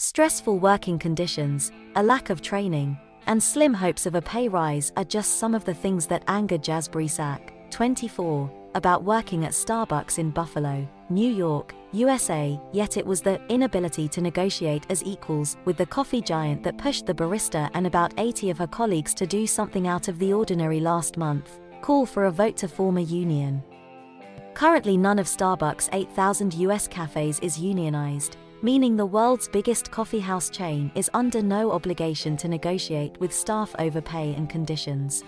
Stressful working conditions, a lack of training, and slim hopes of a pay rise are just some of the things that angered Jaz Brisack, 24, about working at Starbucks in Buffalo, New York, USA. Yet it was the inability to negotiate as equals with the coffee giant that pushed the barista and about 80 of her colleagues to do something out of the ordinary last month: call for a vote to form a union. Currently, none of Starbucks' 8,000 US cafes is unionized, meaning the world's biggest coffeehouse chain is under no obligation to negotiate with staff over pay and conditions.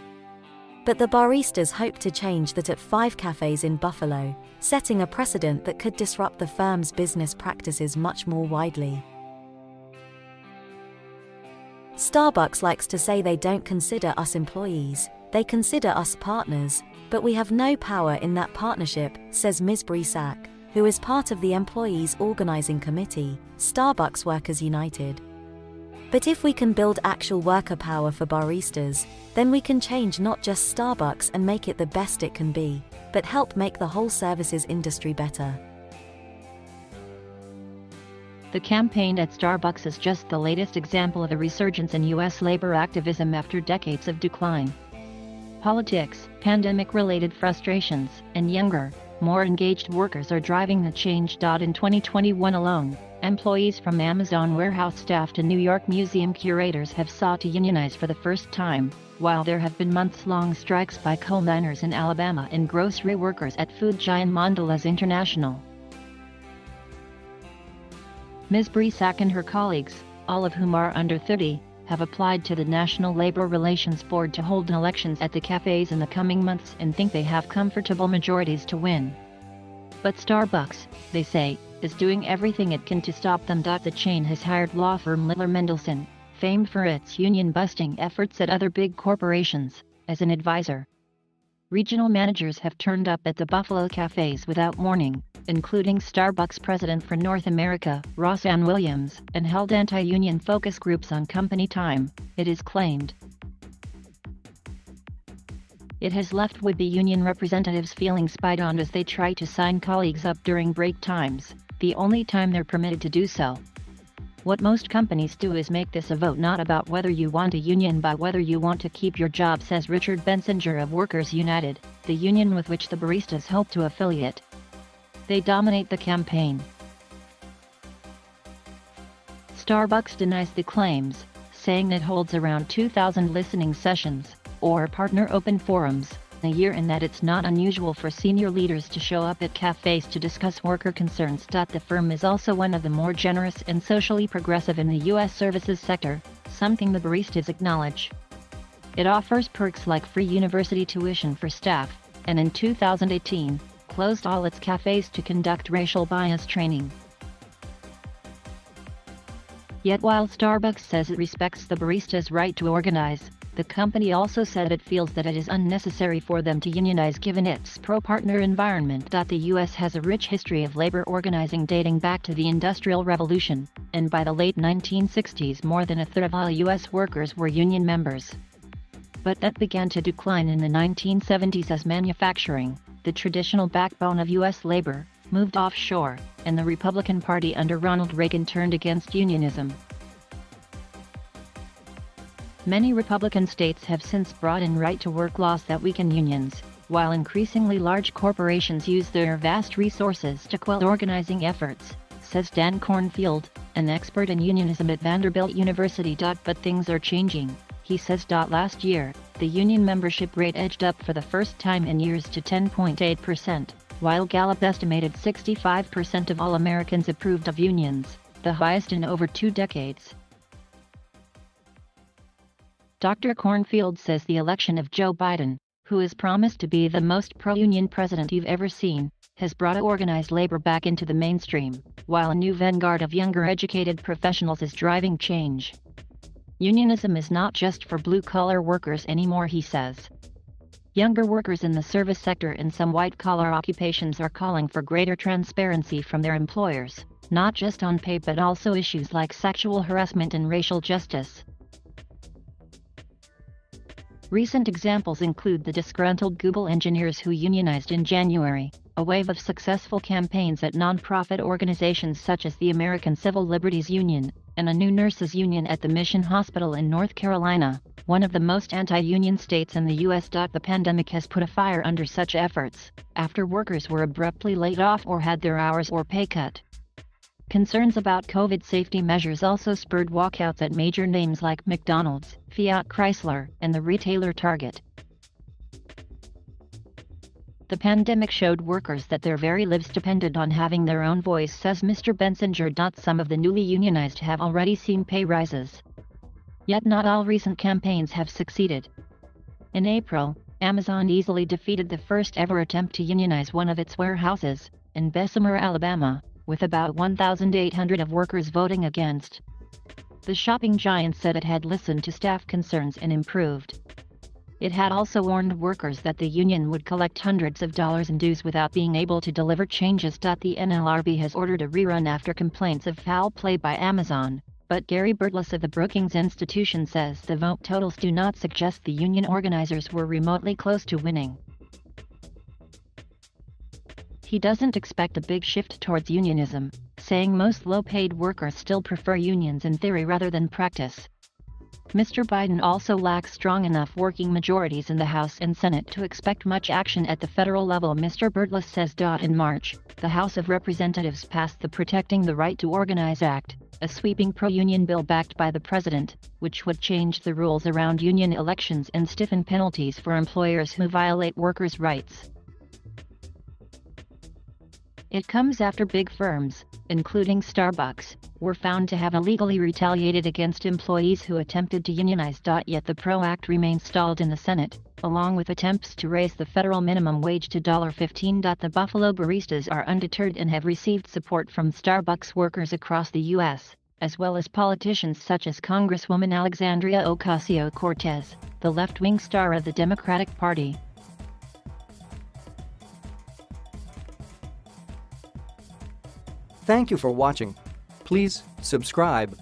But the baristas hope to change that at 5 cafes in Buffalo, setting a precedent that could disrupt the firm's business practices much more widely. Starbucks likes to say they don't consider us employees, they consider us partners, but we have no power in that partnership, says Ms. Brisack, who is part of the employees' organizing committee, Starbucks Workers United. But if we can build actual worker power for baristas, then we can change not just Starbucks and make it the best it can be, but help make the whole services industry better. The campaign at Starbucks is just the latest example of a resurgence in U.S. labor activism after decades of decline. Politics, pandemic-related frustrations, and younger, more engaged workers are driving the change. In 2021 alone, employees from Amazon warehouse staff to New York museum curators have sought to unionize for the first time, while there have been months-long strikes by coal miners in Alabama and grocery workers at food giant Mondelez International. Ms. Brisack and her colleagues, all of whom are under 30, have applied to the National Labor Relations Board to hold elections at the cafes in the coming months and think they have comfortable majorities to win. But Starbucks, they say, is doing everything it can to stop them. The chain has hired law firm Littler Mendelson, famed for its union-busting efforts at other big corporations, as an advisor. Regional managers have turned up at the Buffalo cafes without warning, including Starbucks president for North America, Ross Ann Williams, and held anti-union focus groups on company time, it is claimed. It has left would-be union representatives feeling spied on as they try to sign colleagues up during break times, the only time they're permitted to do so. What most companies do is make this a vote not about whether you want a union but whether you want to keep your job, says Richard Bensinger of Workers United, the union with which the baristas hope to affiliate. They dominate the campaign. Starbucks denies the claims, saying it holds around 2,000 listening sessions, or partner open forums, a year, and that it's not unusual for senior leaders to show up at cafes to discuss worker concerns. The firm is also one of the more generous and socially progressive in the U.S. services sector, something the baristas acknowledge. It offers perks like free university tuition for staff, and in 2018, closed all its cafes to conduct racial bias training. Yet while Starbucks says it respects the baristas' right to organize, the company also said it feels that it is unnecessary for them to unionize given its pro-partner environment. The U.S. has a rich history of labor organizing dating back to the Industrial Revolution, and by the late 1960s more than a third of all U.S. workers were union members. But that began to decline in the 1970s as manufacturing, the traditional backbone of U.S. labor, moved offshore, and the Republican Party under Ronald Reagan turned against unionism. Many Republican states have since brought in right-to-work laws that weaken unions, while increasingly large corporations use their vast resources to quell organizing efforts, says Dan Cornfield, an expert in unionism at Vanderbilt University. But things are changing, he says. Last year, the union membership rate edged up for the first time in years to 10.8%, while Gallup estimated 65% of all Americans approved of unions, the highest in over 2 decades. Dr. Cornfield says the election of Joe Biden, who is promised to be the most pro-union president you've ever seen, has brought organized labor back into the mainstream, while a new vanguard of younger educated professionals is driving change. Unionism is not just for blue-collar workers anymore, he says. Younger workers in the service sector and some white-collar occupations are calling for greater transparency from their employers, not just on pay but also issues like sexual harassment and racial justice. Recent examples include the disgruntled Google engineers who unionized in January, a wave of successful campaigns at nonprofit organizations such as the American Civil Liberties Union, and a new nurses' union at the Mission Hospital in North Carolina, one of the most anti-union states in the U.S. The pandemic has put a fire under such efforts, after workers were abruptly laid off or had their hours or pay cut. Concerns about COVID safety measures also spurred walkouts at major names like McDonald's, Fiat Chrysler, and the retailer Target. The pandemic showed workers that their very lives depended on having their own voice, says Mr. Bensinger. Some of the newly unionized have already seen pay rises. Yet not all recent campaigns have succeeded. In April, Amazon easily defeated the first-ever attempt to unionize one of its warehouses, in Bessemer, Alabama, with about 1,800 of workers voting against. The shopping giant said it had listened to staff concerns and improved. It had also warned workers that the union would collect hundreds of dollars in dues without being able to deliver changes. The NLRB has ordered a rerun after complaints of foul play by Amazon, but Gary Burtless of the Brookings Institution says the vote totals do not suggest the union organizers were remotely close to winning. He doesn't expect a big shift towards unionism, saying most low-paid workers still prefer unions in theory rather than practice. Mr. Biden also lacks strong enough working majorities in the House and Senate to expect much action at the federal level, Mr. Burtless says. In March, the House of Representatives passed the Protecting the Right to Organize Act, a sweeping pro-union bill backed by the president, which would change the rules around union elections and stiffen penalties for employers who violate workers' rights. It comes after big firms, including Starbucks, were found to have illegally retaliated against employees who attempted to unionize. Yet the PRO Act remains stalled in the Senate, along with attempts to raise the federal minimum wage to $15. The Buffalo baristas are undeterred and have received support from Starbucks workers across the U.S., as well as politicians such as Congresswoman Alexandria Ocasio-Cortez, the left-wing star of the Democratic Party. Thank you for watching. Please subscribe